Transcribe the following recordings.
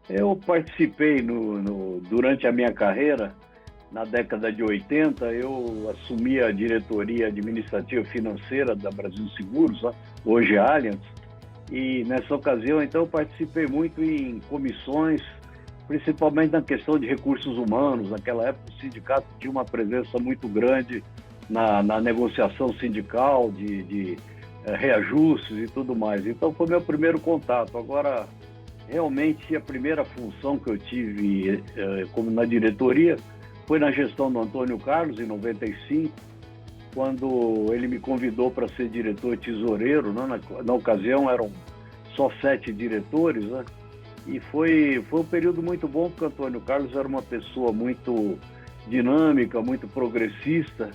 Eu participei durante a minha carreira, na década de 80, eu assumi a diretoria administrativa financeira da Brasil Seguros, né? Hoje é Allianz, e nessa ocasião, então, eu participei muito em comissões, principalmente na questão de recursos humanos. Naquela época, o sindicato tinha uma presença muito grande na negociação sindical, de reajustes e tudo mais. Então, foi meu primeiro contato. Agora, realmente, a primeira função que eu tive como na diretoria foi na gestão do Antônio Carlos, em 95, quando ele me convidou para ser diretor tesoureiro, né? Na ocasião eram só 7 diretores, né? E foi um período muito bom, porque o Antônio Carlos era uma pessoa muito dinâmica, muito progressista.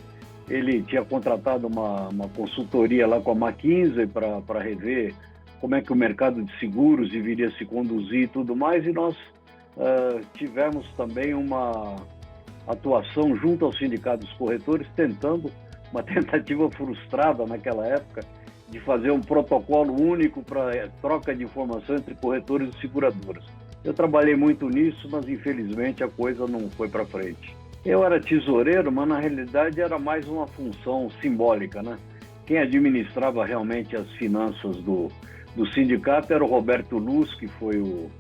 Ele tinha contratado uma consultoria lá com a McKinsey para rever como é que o mercado de seguros deveria se conduzir e tudo mais, e nós tivemos também uma atuação junto aos sindicatos corretores, tentando, uma tentativa frustrada naquela época, de fazer um protocolo único para troca de informação entre corretores e seguradoras. Eu trabalhei muito nisso, mas infelizmente a coisa não foi para frente. Eu era tesoureiro, mas na realidade era mais uma função simbólica, né? Quem administrava realmente as finanças do sindicato era o Roberto Luz, que foi o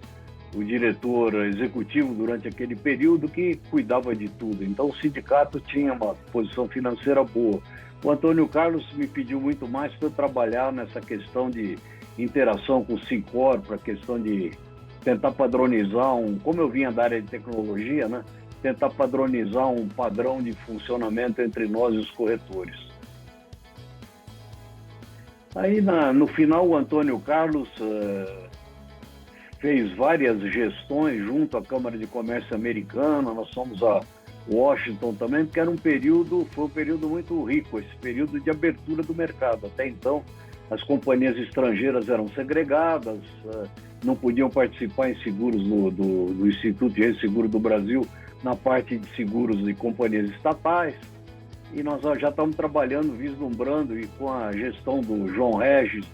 diretor executivo durante aquele período, que cuidava de tudo. Então o sindicato tinha uma posição financeira boa. O Antônio Carlos me pediu muito mais para eu trabalhar nessa questão de interação com o Sincor, para a questão de tentar padronizar como eu vinha da área de tecnologia, né? Tentar padronizar um padrão de funcionamento entre nós e os corretores. Aí, no final, o Antônio Carlos fez várias gestões junto à Câmara de Comércio Americana. Nós fomos a Washington também, porque foi um período muito rico, esse período de abertura do mercado. Até então, as companhias estrangeiras eram segregadas, não podiam participar em seguros do Instituto de Resseguro do Brasil, na parte de seguros de companhias estatais. E nós já estamos trabalhando, vislumbrando, e com a gestão do João Regis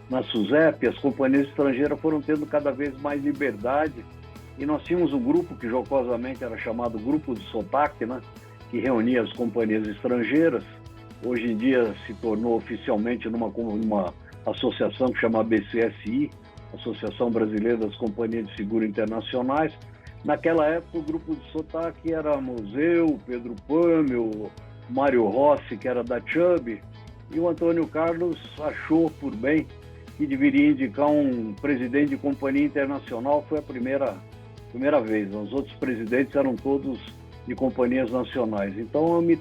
na SUSEP, as companhias estrangeiras foram tendo cada vez mais liberdade. E nós tínhamos um grupo que jocosamente era chamado Grupo do Sotaque, né? Que reunia as companhias estrangeiras. Hoje em dia se tornou oficialmente numa associação que chama BCSI, Associação Brasileira das Companhias de Seguro Internacionais. Naquela época, o Grupo do Sotaque éramos eu, Pedro Pâmel, Mário Rossi, que era da Chubb, e o Antônio Carlos achou por bem que deveria indicar um presidente de companhia internacional. Foi a primeira vez. Os outros presidentes eram todos de companhias nacionais. Então eu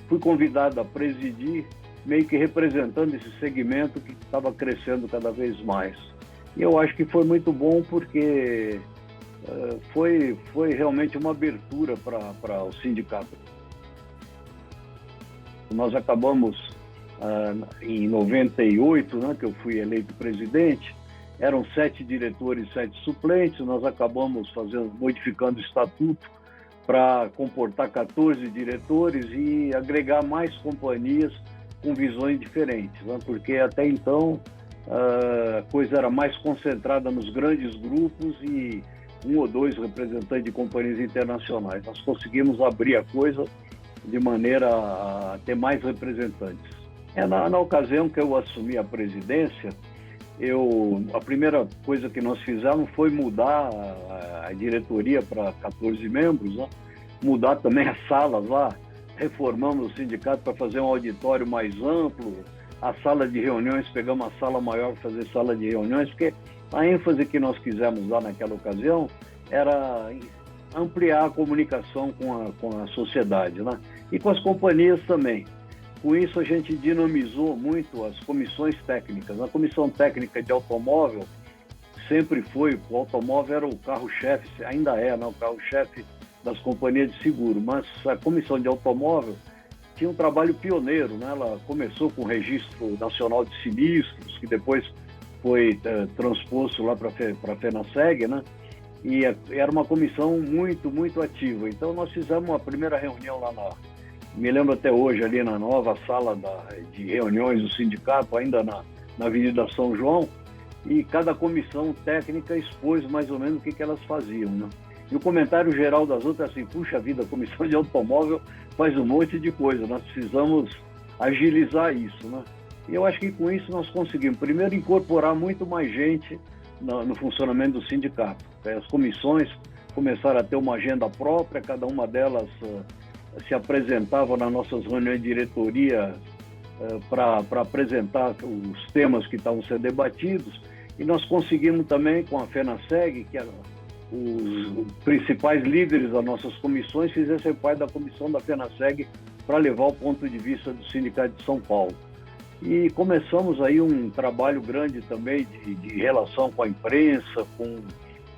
fui convidado a presidir, meio que representando esse segmento que estava crescendo cada vez mais. E eu acho que foi muito bom, porque foi realmente uma abertura para o sindicato. Nós acabamos, em 98, né, que eu fui eleito presidente, eram 7 diretores e 7 suplentes. Nós acabamos modificando o estatuto para comportar 14 diretores e agregar mais companhias com visões diferentes, né? Porque até então a coisa era mais concentrada nos grandes grupos e 1 ou 2 representantes de companhias internacionais. Nós conseguimos abrir a coisa de maneira a ter mais representantes. Na ocasião que eu assumi a presidência, a primeira coisa que nós fizemos foi mudar a diretoria para 14 membros, né? Mudar também as salas lá, reformamos o sindicato para fazer um auditório mais amplo, a sala de reuniões, pegamos uma sala maior para fazer sala de reuniões, porque a ênfase que nós quisemos dar naquela ocasião era ampliar a comunicação com a sociedade, né? E com as companhias também. Com isso, a gente dinamizou muito as comissões técnicas. A comissão técnica de automóvel sempre foi, o automóvel era o carro-chefe, ainda é, né, o carro-chefe das companhias de seguro, mas a comissão de automóvel tinha um trabalho pioneiro, né? Ela começou com o Registro Nacional de Sinistros, que depois foi transposto lá para a FENASEG, né? E era uma comissão muito, muito ativa. Então, nós fizemos a primeira reunião lá me lembro até hoje, ali na nova sala de reuniões do sindicato, ainda na Avenida São João, e cada comissão técnica expôs mais ou menos o que elas faziam, né? E o comentário geral das outras é assim: puxa vida, a comissão de automóvel faz um monte de coisa, nós precisamos agilizar isso, né? E eu acho que com isso nós conseguimos, primeiro, incorporar muito mais gente no funcionamento do sindicato. As comissões começaram a ter uma agenda própria, cada uma delas se apresentava nas nossas reuniões de diretoria para apresentar os temas que estavam sendo debatidos, e nós conseguimos também, com a FENASSEG, que os principais líderes das nossas comissões fizessem parte da comissão da FENASSEG para levar o ponto de vista do Sindicato de São Paulo. E começamos aí um trabalho grande também de relação com a imprensa, com o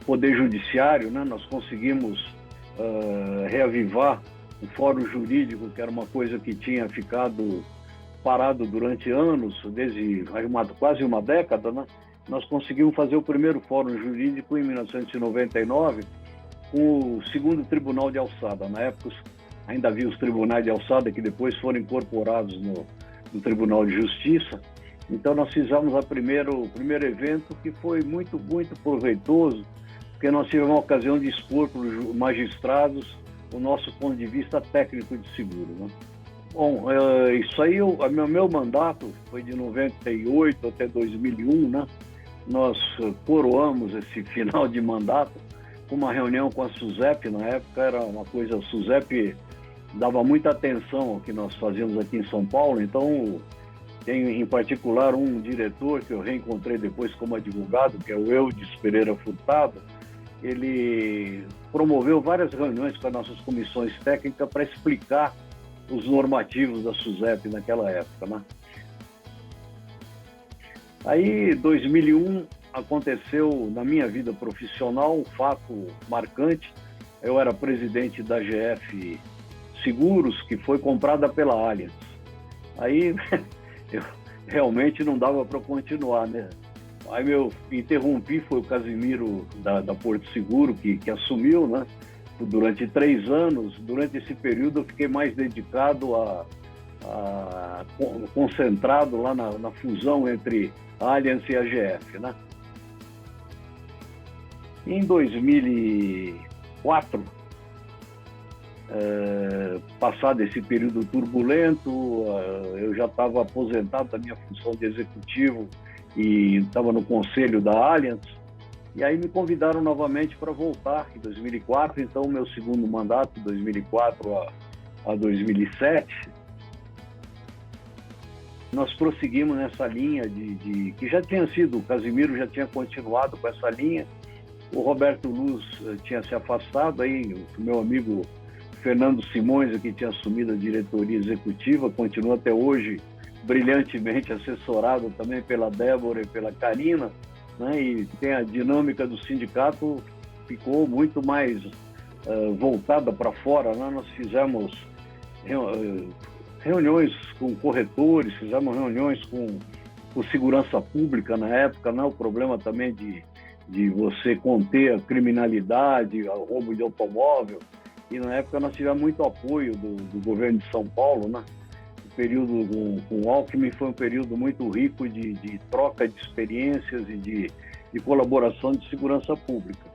Poder Judiciário, né? Nós conseguimos reavivar o Fórum Jurídico, que era uma coisa que tinha ficado parado durante anos, desde quase uma década, né? Nós conseguimos fazer o primeiro Fórum Jurídico em 1999, com o segundo Tribunal de Alçada. Na época ainda havia os tribunais de alçada, que depois foram incorporados no Tribunal de Justiça. Então nós fizemos o primeiro evento, que foi muito, muito proveitoso, porque nós tivemos a ocasião de expor para os magistrados o nosso ponto de vista técnico de seguro, né? Bom, isso aí, o meu mandato foi de 98 até 2001, né? Nós coroamos esse final de mandato com uma reunião com a SUSEP. Na época era uma coisa, a SUSEP dava muita atenção ao que nós fazíamos aqui em São Paulo, então tem em particular um diretor que eu reencontrei depois como advogado, que é o Eudes Pereira Furtado. Ele promoveu várias reuniões com as nossas comissões técnicas para explicar os normativos da SUSEP naquela época, né? Aí, em 2001, aconteceu na minha vida profissional um fato marcante. Eu era presidente da GF Seguros, que foi comprada pela Allianz. Aí, eu realmente não dava para continuar, né? Aí eu interrompi, foi o Casimiro da Porto Seguro que assumiu, né? Durante 3 anos. Durante esse período eu fiquei mais dedicado concentrado lá na fusão entre a Allianz e a GF, né? Em 2004, passado esse período turbulento, eu já estava aposentado da minha função de executivo e estava no conselho da Allianz. E aí me convidaram novamente para voltar em 2004, então meu segundo mandato, 2004 a 2007, nós prosseguimos nessa linha que já tinha sido, o Casimiro já tinha continuado com essa linha, o Roberto Luz tinha se afastado, aí o meu amigo Fernando Simões, que tinha assumido a diretoria executiva, continua até hoje brilhantemente assessorado também pela Débora e pela Karina, né? E tem a dinâmica do sindicato ficou muito mais voltada para fora, né? Nós fizemos reuniões com corretores, fizemos reuniões com segurança pública na época, né? O problema também de você conter a criminalidade, o roubo de automóvel, e na época nós tivemos muito apoio do governo de São Paulo, né? O período com o Alckmin foi um período muito rico de troca de experiências e de colaboração de segurança pública.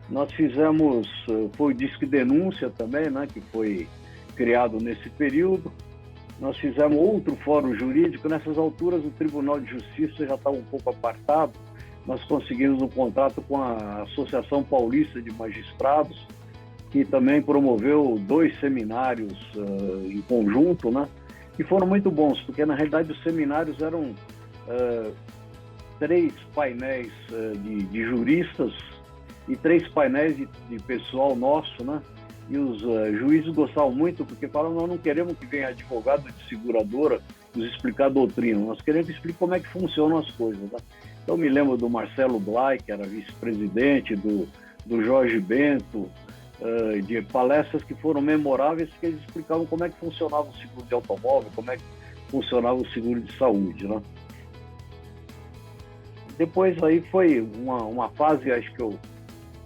Nós fizemos, foi o Disque Denúncia também, né? Que foi criado nesse período. Nós fizemos outro fórum jurídico. Nessas alturas o Tribunal de Justiça já estava um pouco apartado. Nós conseguimos um contrato com a Associação Paulista de Magistrados, que também promoveu 2 seminários em conjunto, né? E foram muito bons, porque na realidade os seminários eram 3 painéis de juristas e 3 painéis de pessoal nosso, né? E os juízes gostavam muito, porque falaram: nós não queremos que venha advogado de seguradora nos explicar a doutrina, nós queremos que explique como é que funcionam as coisas, né? Então me lembro do Marcelo Blay, que era vice-presidente, do Jorge Bento, de palestras que foram memoráveis, que eles explicavam como é que funcionava o seguro de automóvel, como é que funcionava o seguro de saúde, né? Depois aí foi uma fase, acho que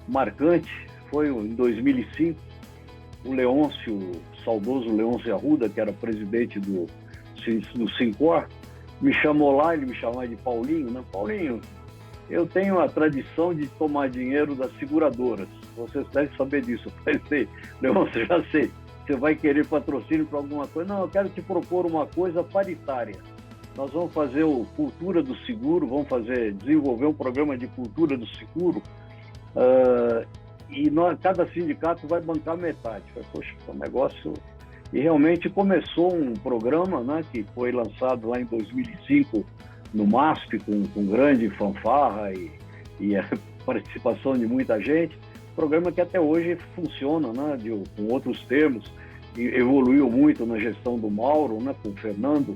marcante, foi em 2005, o Leôncio, o saudoso Leôncio Arruda, que era presidente do Sincor, me chamou lá, ele me chamava de Paulinho, né? Paulinho, Eu tenho a tradição de tomar dinheiro das seguradoras. Vocês devem saber disso. Eu pensei, Leôncio, já sei. Você vai querer patrocínio para alguma coisa? Não, eu quero te propor uma coisa paritária. Nós vamos fazer o Cultura do Seguro, vamos desenvolver um programa de cultura do seguro, e cada sindicato vai bancar metade. Falei, poxa, o negócio... E realmente começou um programa, né, que foi lançado lá em 2005 no MASP, com grande fanfarra e a participação de muita gente. Programa que até hoje funciona, né, com outros termos, e evoluiu muito na gestão do Mauro, né, com o Fernando,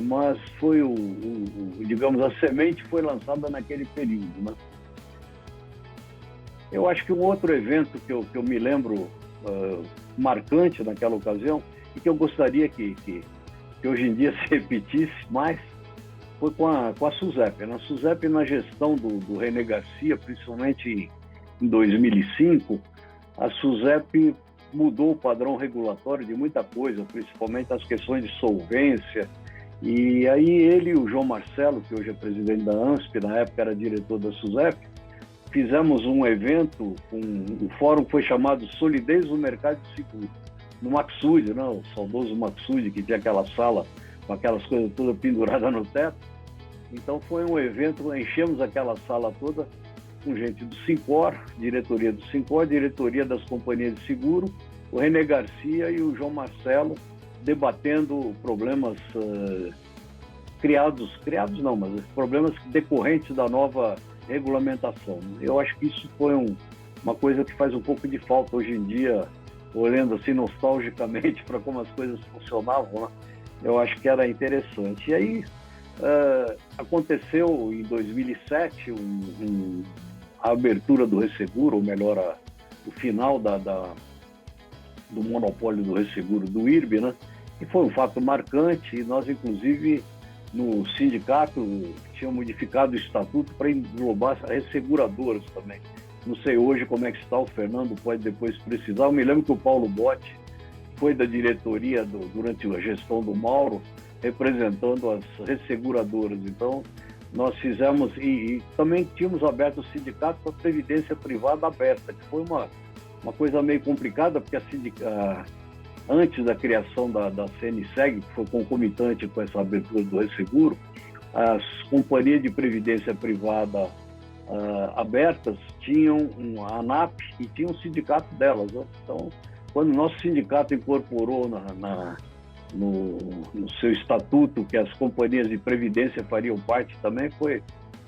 mas foi digamos, a semente foi lançada naquele período, né? Eu acho que um outro evento que eu me lembro marcante naquela ocasião e que eu gostaria que hoje em dia se repetisse mais foi com a SUSEP. A SUSEP, na gestão do René Garcia, principalmente em 2005, a SUSEP mudou o padrão regulatório de muita coisa, principalmente as questões de solvência. E aí ele e o João Marcelo, que hoje é presidente da ANSP, na época era diretor da SUSEP, fizemos um evento, o fórum foi chamado Solidez do Mercado de Seguro, no Maxud, né? O saudoso Maxud, que tinha aquela sala com aquelas coisas todas penduradas no teto. Então foi um evento, enchemos aquela sala toda com gente do Sincor, diretoria do Sincor, diretoria das companhias de seguro, o René Garcia e o João Marcelo debatendo problemas criados não, mas problemas decorrentes da nova regulamentação. Eu acho que isso foi uma coisa que faz um pouco de falta hoje em dia, olhando assim nostalgicamente para como as coisas funcionavam, né? Eu acho que era interessante. E aí aconteceu em 2007 a abertura do Resseguro, ou melhor, o final do monopólio do Resseguro do IRB, né? E foi um fato marcante, e nós, inclusive, no sindicato, tínhamos modificado o estatuto para englobar as resseguradoras também. Não sei hoje como é que está, o Fernando pode depois precisar. Eu me lembro que o Paulo Botti foi da diretoria durante a gestão do Mauro, representando as resseguradoras. Então, nós fizemos, e também tínhamos aberto o sindicato para a previdência privada aberta, que foi uma coisa meio complicada, porque antes da criação da CNSEG, que foi concomitante com essa abertura do Resseguro, as companhias de previdência privada abertas tinham a ANAP e tinha um sindicato delas, né? Então, quando o nosso sindicato incorporou no seu estatuto que as companhias de previdência fariam parte também, foi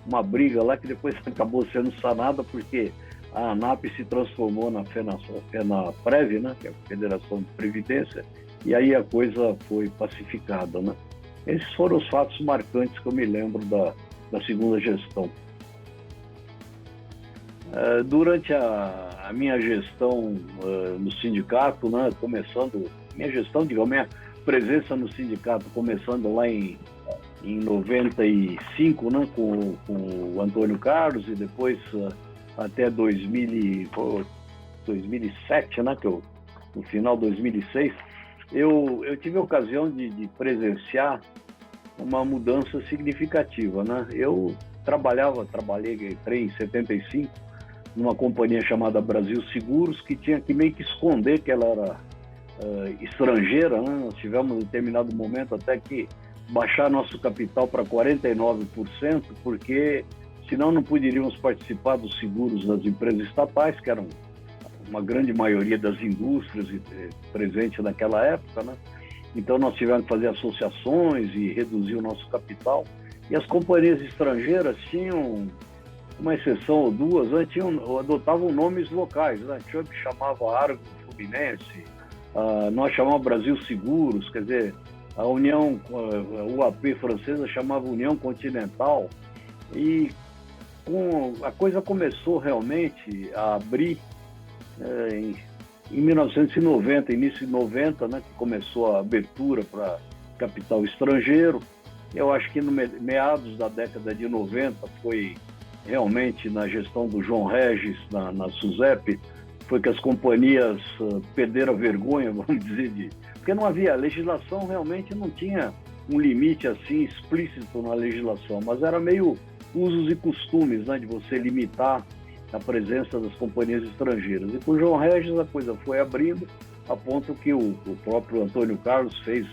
uma briga lá que depois acabou sendo sanada, porque a ANAP se transformou na FENAPREV, né, que é a Federação de Previdência, e aí a coisa foi pacificada, né? Esses foram os fatos marcantes que eu me lembro da segunda gestão. Durante a minha gestão no sindicato, né, minha presença no sindicato começando lá em 95, né, com o Antônio Carlos, e depois até 2007, né, no final de 2006, eu tive a ocasião de presenciar uma mudança significativa, né? Eu entrei em 75 numa companhia chamada Brasil Seguros, que tinha que meio que esconder que ela era estrangeira, né? Nós tivemos em determinado momento até que baixar nosso capital para 49%, porque senão não poderíamos participar dos seguros das empresas estatais, que eram uma grande maioria das indústrias presentes naquela época, né? Então nós tivemos que fazer associações e reduzir o nosso capital. E as companhias estrangeiras tinham uma exceção ou duas, né? Adotavam nomes locais, né? Tinha que chamava Argo Fluminense, nós chamávamos Brasil Seguros, quer dizer, a União, a UAP francesa chamava União Continental, e a coisa começou realmente a abrir em 1990, início de 90, né, que começou a abertura para capital estrangeiro. Eu acho que no meados da década de 90 foi realmente na gestão do João Regis, na SUSEP, foi que as companhias perderam a vergonha, vamos dizer, porque não havia, a legislação realmente não tinha um limite assim explícito na legislação, mas era meio usos e costumes, né, de você limitar a presença das companhias estrangeiras. E com o João Regis a coisa foi abrindo, a ponto que o próprio Antônio Carlos fez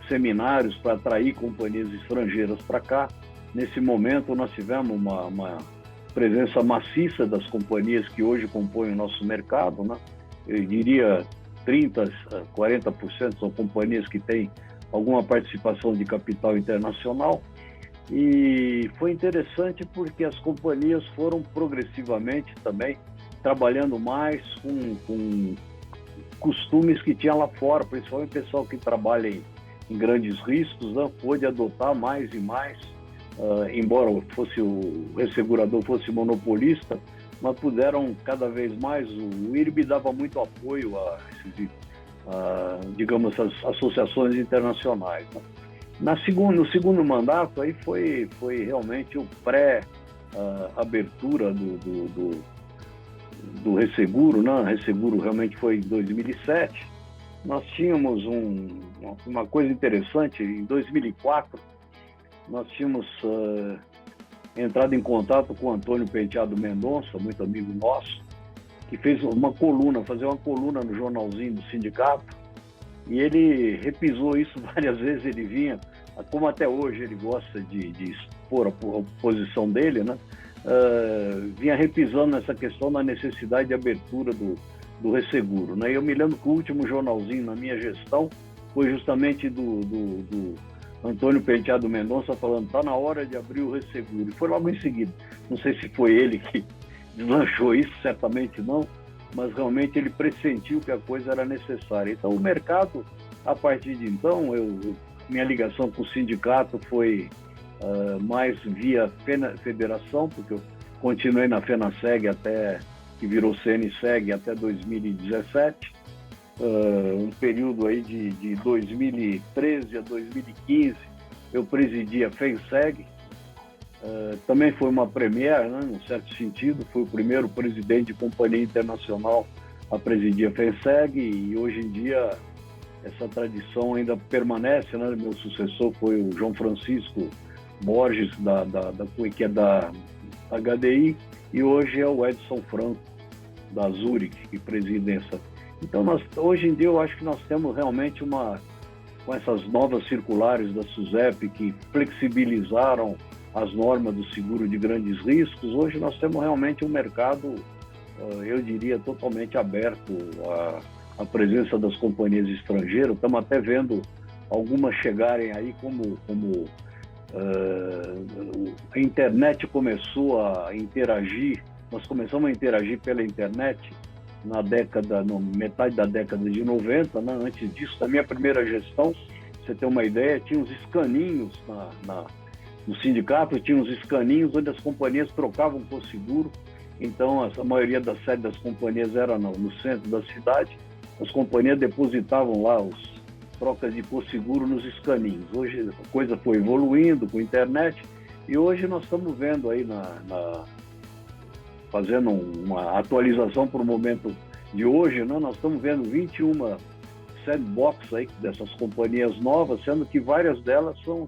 seminários para atrair companhias estrangeiras para cá. Nesse momento nós tivemos uma presença maciça das companhias que hoje compõem o nosso mercado, né? Eu diria 30%, 40% são companhias que têm alguma participação de capital internacional. E foi interessante porque as companhias foram progressivamente também trabalhando mais com costumes que tinha lá fora, principalmente o pessoal que trabalha em grandes riscos, né, pôde adotar mais e mais, embora fosse o ressegurador fosse monopolista, mas puderam cada vez mais. O IRB dava muito apoio a esses, digamos, as associações internacionais, né? No segundo mandato aí foi realmente o pré-abertura do Resseguro, né? O Resseguro realmente foi em 2007. Nós tínhamos uma coisa interessante. Em 2004 nós tínhamos entrado em contato com o Antônio Penteado Mendonça, muito amigo nosso, que fez fazer uma coluna no jornalzinho do sindicato, e ele repisou isso várias vezes. Ele vinha, como até hoje ele gosta de expor a posição dele, né? Vinha repisando essa questão da necessidade de abertura do Resseguro, né? Eu me lembro que o último jornalzinho na minha gestão foi justamente do Antônio Penteado Mendonça falando: está na hora de abrir o Resseguro. E foi logo em seguida. Não sei se foi ele que deslanchou isso, certamente não, mas realmente ele pressentiu que a coisa era necessária. Então o mercado, a partir de então, minha ligação com o sindicato foi mais via federação, porque eu continuei na FENASSEG até que virou CNSEG até 2017, um período aí de 2013 a 2015 eu presidi a FENSEG. Também foi uma premiere, né, num certo sentido. Fui o primeiro presidente de companhia internacional a presidir a FENSEG, e hoje em dia essa tradição ainda permanece, né? Meu sucessor foi o João Francisco Borges, que é da HDI, e hoje é o Edson Franco, da Zurich, que preside essa. Então, hoje em dia, eu acho que nós temos realmente com essas novas circulares da SUSEP, que flexibilizaram as normas do seguro de grandes riscos, hoje nós temos realmente um mercado, eu diria, totalmente aberto à presença das companhias estrangeiras. Estamos até vendo algumas chegarem aí, como a internet começou a interagir. Nós começamos a interagir pela internet na metade da década de 90, né? Antes disso, na minha primeira gestão, você ter uma ideia, tinha uns escaninhos no sindicato, tinha uns escaninhos onde as companhias trocavam por seguro. Então, a maioria das sedes das companhias era no centro da cidade. As companhias depositavam lá as trocas de seguro nos escaninhos. Hoje a coisa foi evoluindo com a internet, e hoje nós estamos vendo aí fazendo uma atualização para o momento de hoje, né? Nós estamos vendo 21 sandbox aí dessas companhias novas, sendo que várias delas são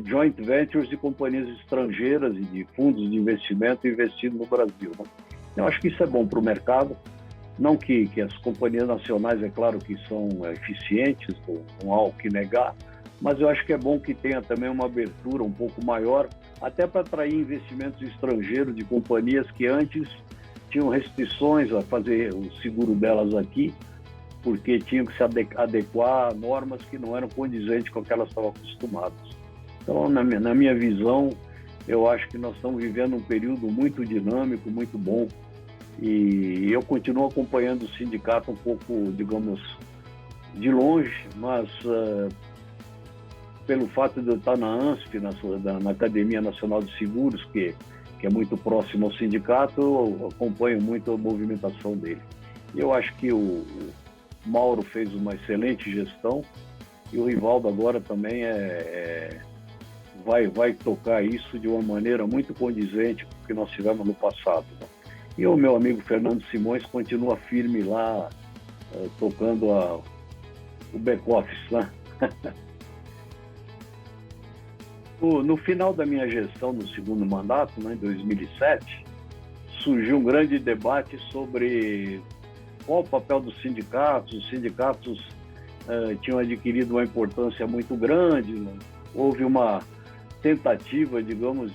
joint ventures de companhias estrangeiras e de fundos de investimento investindo no Brasil, né? Eu acho que isso é bom para o mercado. Não que as companhias nacionais, é claro que são eficientes, não há o que negar, mas eu acho que é bom que tenha também uma abertura um pouco maior, até para atrair investimentos estrangeiros de companhias que antes tinham restrições a fazer o seguro delas aqui, porque tinham que se adequar a normas que não eram condizentes com o que elas estavam acostumadas. Então, na minha visão, eu acho que nós estamos vivendo um período muito dinâmico, muito bom, e eu continuo acompanhando o sindicato um pouco, digamos, de longe, mas pelo fato de eu estar na ANSP, na Academia Nacional de Seguros, que é muito próximo ao sindicato, eu acompanho muito a movimentação dele. E eu acho que o Mauro fez uma excelente gestão, e o Rivaldo agora também vai tocar isso de uma maneira muito condizente com o que nós tivemos no passado, né? E o meu amigo Fernando Simões continua firme lá, tocando o back-office, né? No final da minha gestão, no segundo mandato, né, em 2007, surgiu um grande debate sobre qual o papel dos sindicatos. Os sindicatos tinham adquirido uma importância muito grande, né? Houve uma tentativa, digamos,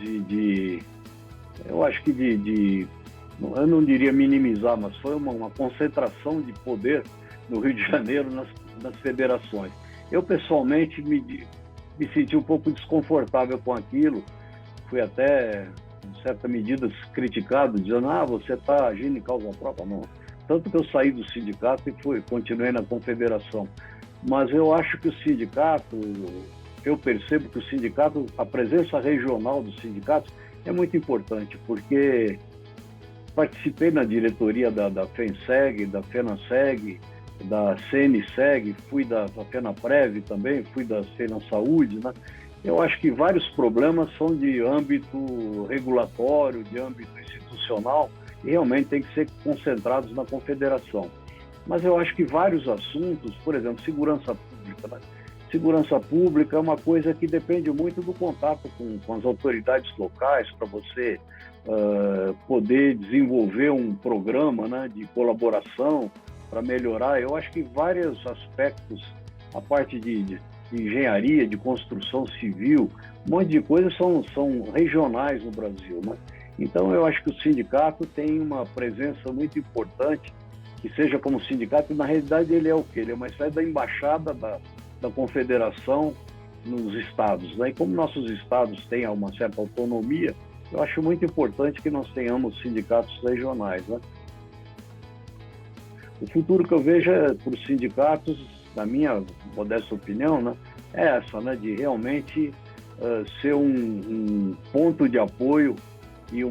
eu acho que eu não diria minimizar, mas foi uma concentração de poder no Rio de Janeiro nas federações. Eu, pessoalmente, me senti um pouco desconfortável com aquilo, fui até, em certa medida, criticado, dizendo, você está agindo em causa própria. Não. Tanto que eu saí do sindicato e continuei na confederação. Mas eu acho que o sindicato, eu percebo que o sindicato, a presença regional do sindicato é muito importante, porque participei na diretoria da FENSEG, da FENASEG, da CNSEG, fui da FENAPREV também, fui da FENASAúde, né? Eu acho que vários problemas são de âmbito regulatório, de âmbito institucional, e realmente tem que ser concentrados na confederação. Mas eu acho que vários assuntos, por exemplo, segurança pública, né? Segurança pública é uma coisa que depende muito do contato com as autoridades locais para você poder desenvolver um programa, né, de colaboração para melhorar. Eu acho que vários aspectos, a parte de engenharia, de construção civil, um monte de coisas são regionais no Brasil, né? Então, eu acho que o sindicato tem uma presença muito importante, que seja como sindicato, e na realidade ele é o quê? Ele é uma espécie da embaixada da confederação nos estados, né? E como nossos estados têm uma certa autonomia, eu acho muito importante que nós tenhamos sindicatos regionais, né? O futuro que eu vejo para os sindicatos, na minha modesta opinião, né, é essa, né, de realmente ser um ponto de apoio e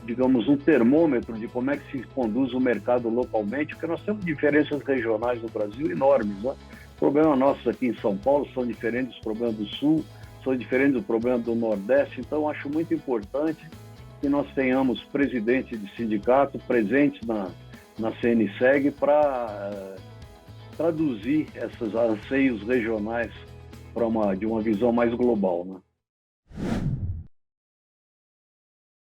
digamos, um termômetro de como é que se conduz o mercado localmente, porque nós temos diferenças regionais no Brasil enormes, né? Os problemas nossos aqui em São Paulo são diferentes dos problemas do Sul, são diferentes do problema do Nordeste, então acho muito importante que nós tenhamos presidentes de sindicato presentes na CNSEG para traduzir esses anseios regionais de uma visão mais global, né?